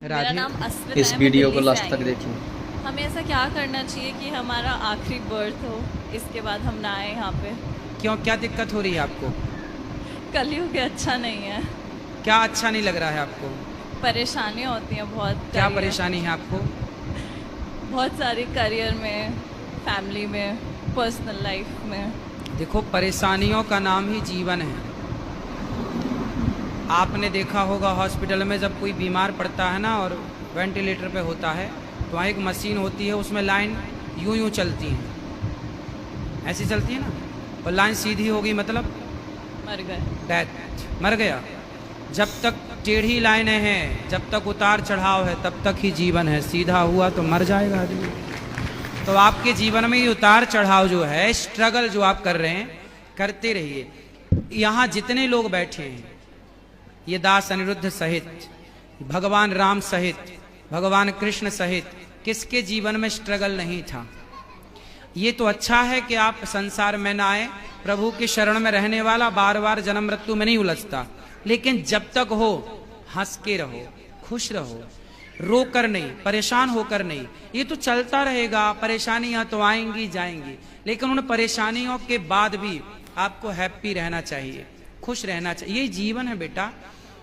मेरा नाम राधे। अस्मिता इस है, मैं वीडियो को दिल्ली से लास्ट आई तक हूँ। देखिए। हमें ऐसा क्या करना चाहिए कि हमारा आखिरी बर्थ हो, इसके बाद हम ना आए यहाँ पे। क्यों, क्या दिक्कत हो रही है आपको? कलयुग अच्छा नहीं है, क्या अच्छा नहीं लग रहा है आपको? परेशानियाँ होती हैं बहुत क्या करियर, परेशानी है आपको? बहुत सारी करियर में, फैमिली में, पर्सनल लाइफ में। देखो, परेशानियों का नाम ही जीवन है। आपने देखा होगा हॉस्पिटल में जब कोई बीमार पड़ता है ना और वेंटिलेटर पे होता है तो वहाँ एक मशीन होती है, उसमें लाइन यूं यूं चलती है, ऐसी चलती है ना, और लाइन सीधी होगी मतलब मर गए। डेथ, मर गया। जब तक टेढ़ी लाइनें हैं, जब तक उतार चढ़ाव है, तब तक ही जीवन है। सीधा हुआ तो मर जाएगा आदमी। तो आपके जीवन में ये उतार चढ़ाव जो है, स्ट्रगल जो आप कर रहे हैं, करते रहिए। यहाँ जितने लोग बैठे हैं, ये दास अनिरुद्ध सहित, भगवान राम सहित, भगवान कृष्ण सहित, किसके जीवन में स्ट्रगल नहीं था? ये तो अच्छा है कि आप संसार में ना आए, प्रभु की शरण में रहने वाला बार बार जन्म मृत्यु में नहीं उलझता। लेकिन जब तक हो, हंस के रहो, खुश रहो, रो कर नहीं, परेशान होकर नहीं। ये तो चलता रहेगा, परेशानियां तो आएंगी जाएंगी, लेकिन उन परेशानियों के बाद भी आपको हैप्पी रहना चाहिए, खुश रहना चाहिए। ये जीवन है बेटा।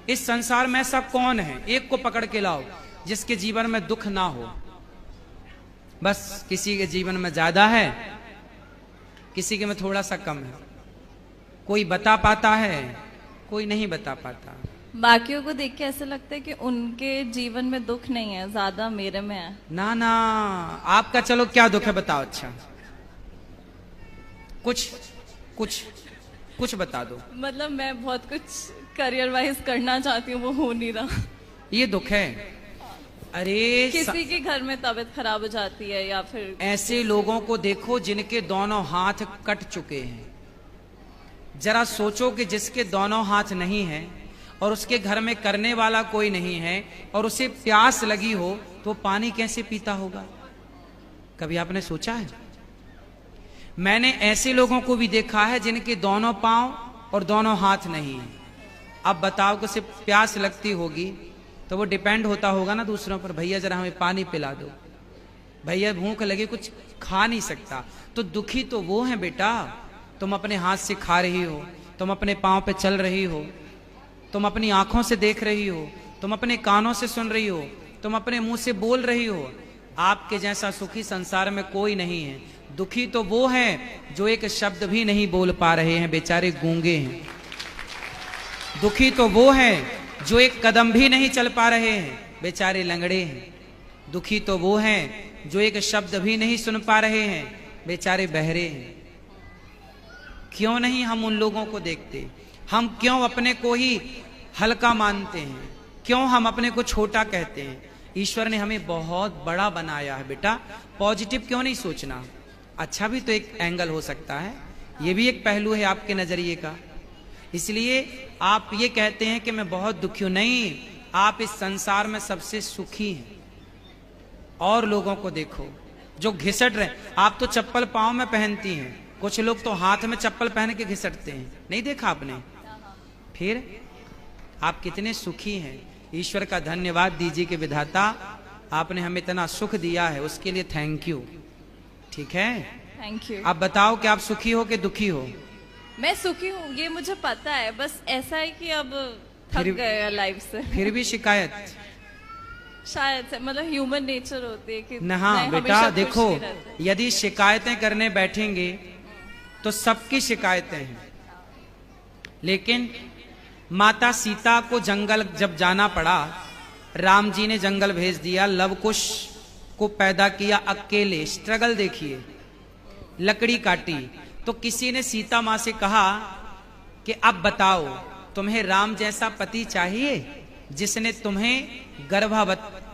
इस संसार में ऐसा कौन है, एक को पकड़ के लाओ जिसके जीवन में दुख ना हो। बस किसी के जीवन में ज्यादा है, किसी के में थोड़ा सा कम है। कोई बता पाता है, कोई नहीं बता पाता। बाकियों को देख के ऐसा लगता है कि उनके जीवन में दुख नहीं है, ज्यादा मेरे में है। ना ना, आपका चलो क्या दुख है बताओ। अच्छा, कुछ कुछ कुछ बता दो। मतलब मैं बहुत कुछ करियर वाइज करना चाहती हूँ, वो हो नहीं रहा। ये दुख है। अरे किसी के घर में तबीयत खराब हो जाती है या फिर ऐसे लोगों को देखो जिनके दोनों हाथ कट चुके हैं। जरा सोचो कि जिसके दोनों हाथ नहीं हैं और उसके घर में करने वाला कोई नहीं है और उसे प्यास लगी हो तो पानी कैसे पीता होगा? कभी आपने सोचा है? मैंने ऐसे लोगों को भी देखा है जिनके दोनों पांव और दोनों हाथ नहीं है। अब बताओ कि उसे प्यास लगती होगी तो वो डिपेंड होता होगा ना दूसरों पर, भैया जरा हमें पानी पिला दो, भैया भूख लगे, कुछ खा नहीं सकता। तो दुखी तो वो है बेटा। तुम अपने हाथ से खा रही हो, तुम अपने पांव पे चल रही हो, तुम अपनी आंखों से देख रही हो, तुम अपने कानों से सुन रही हो, तुम अपने मुंह से बोल रही हो। आपके जैसा सुखी संसार में कोई नहीं है। दुखी तो वो है जो एक शब्द भी नहीं बोल पा रहे हैं, बेचारे गूंगे हैं। दुखी तो वो है जो एक कदम भी नहीं चल पा रहे हैं, बेचारे लंगड़े हैं। दुखी तो वो हैं जो एक शब्द भी नहीं सुन पा रहे हैं, बेचारे बहरे हैं। क्यों नहीं हम उन लोगों को देखते? हम क्यों अपने को ही हल्का मानते हैं? क्यों हम अपने को छोटा कहते हैं? ईश्वर ने हमें बहुत बड़ा बनाया है बेटा। पॉजिटिव क्यों नहीं सोचना? अच्छा भी तो एक एंगल हो सकता है, ये भी एक पहलू है आपके नजरिए का। इसलिए आप ये कहते हैं कि मैं बहुत दुखी हूं। नहीं, आप इस संसार में सबसे सुखी हैं। और लोगों को देखो जो घिसट रहे। आप तो चप्पल पांव में पहनती हैं, कुछ लोग तो हाथ में चप्पल पहन के घिसटते हैं, नहीं देखा आपने? फिर आप कितने सुखी हैं। ईश्वर का धन्यवाद दीजिए कि विधाता आपने हमें इतना सुख दिया है, उसके लिए थैंक यू। ठीक है, थैंक यू। आप बताओ कि आप सुखी हो कि दुखी हो? मैं सुखी हूँ, ये मुझे पता है। बस ऐसा है कि अब थक फिर- गए लाइफ से। फिर भी शिकायत? शायद से, मतलब ह्यूमन नेचर होती है कि ना नहीं, बेटा हमेशा खुश देखो, नहीं रहते। यदि शिकायतें करने बैठेंगे तो सबकी शिकायतें हैं। लेकिन माता सीता को जंगल जब जाना पड़ा, राम जी ने जंगल भेज दिया, लव कुश को पैदा किया अकेले। स्ट्रगल देखिए, लकड़ी काटी। तो किसी ने सीता मां से कहा कि अब बताओ, तुम्हें राम जैसा पति चाहिए जिसने तुम्हें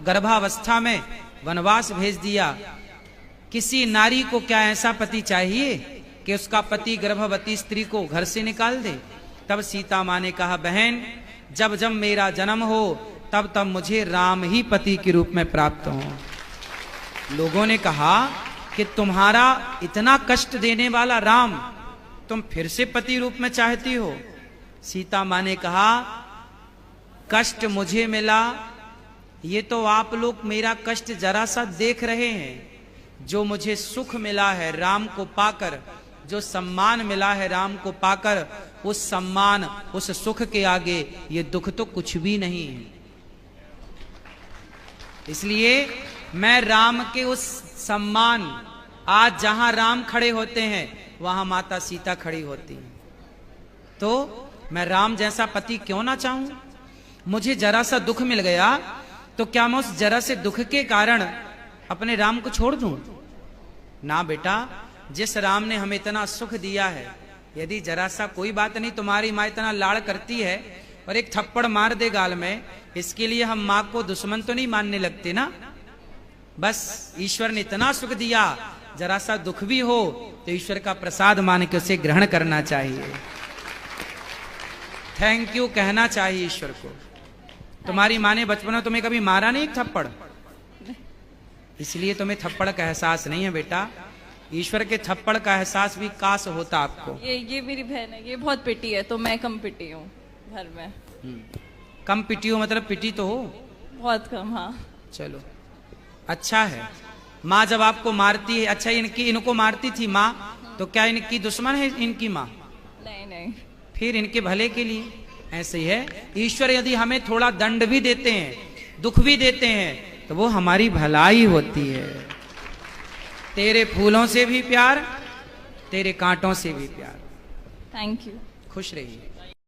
गर्भावस्था में वनवास भेज दिया? किसी नारी को क्या ऐसा पति चाहिए कि उसका पति गर्भवती स्त्री को घर से निकाल दे? तब सीता मां ने कहा, बहन, जब जब मेरा जन्म हो तब तब मुझे राम ही पति के रूप में प्राप्त हो। लोगों ने कहा कि तुम्हारा इतना कष्ट देने वाला राम तुम फिर से पति रूप में चाहती हो? सीता मां ने कहा, कष्ट मुझे मिला ये तो आप लोग मेरा कष्ट जरा सा देख रहे हैं। जो मुझे सुख मिला है राम को पाकर, जो सम्मान मिला है राम को पाकर, उस सम्मान उस सुख के आगे ये दुख तो कुछ भी नहीं है। इसलिए मैं राम के उस सम्मान, आज जहां राम खड़े होते हैं वहां माता सीता खड़ी होती हैं, तो मैं राम जैसा पति क्यों ना चाहूं। मुझे जरा सा दुख मिल गया तो क्या मैं उस जरा से दुख के कारण अपने राम को छोड़ दूं? ना बेटा, जिस राम ने हमें इतना सुख दिया है, यदि जरा सा कोई बात नहीं, तुम्हारी माँ इतना लाड़ करती है और एक थप्पड़ मार दे गाल में, इसके लिए हम माँ को दुश्मन तो नहीं मानने लगते ना। बस ईश्वर ने इतना सुख दिया, जरा सा दुख भी हो तो ईश्वर का प्रसाद मान के उसे ग्रहण करना चाहिए, थैंक यू कहना चाहिए ईश्वर को। तुम्हारी माँ ने बचपन में तुम्हें कभी मारा नहीं एक थप्पड़, इसलिए तुम्हें थप्पड़ का एहसास नहीं है बेटा। ईश्वर के थप्पड़ का एहसास भी काश होता आपको। ये मेरी बहन है, ये बहुत पिटी है, तो मैं कम पिटी हूँ घर में। कम पिटी हो मतलब पिटी तो हो? बहुत कम, हाँ। चलो अच्छा है। माँ जब आपको मारती है, अच्छा इनको मारती थी माँ, तो क्या इनकी दुश्मन है इनकी माँ? नहीं नहीं, फिर इनके भले के लिए। ऐसे ही है, ईश्वर यदि हमें थोड़ा दंड भी देते हैं, दुख भी देते हैं, तो वो हमारी भलाई होती है। तेरे फूलों से भी प्यार, तेरे कांटों से भी प्यार। Thank you. खुश रहिए।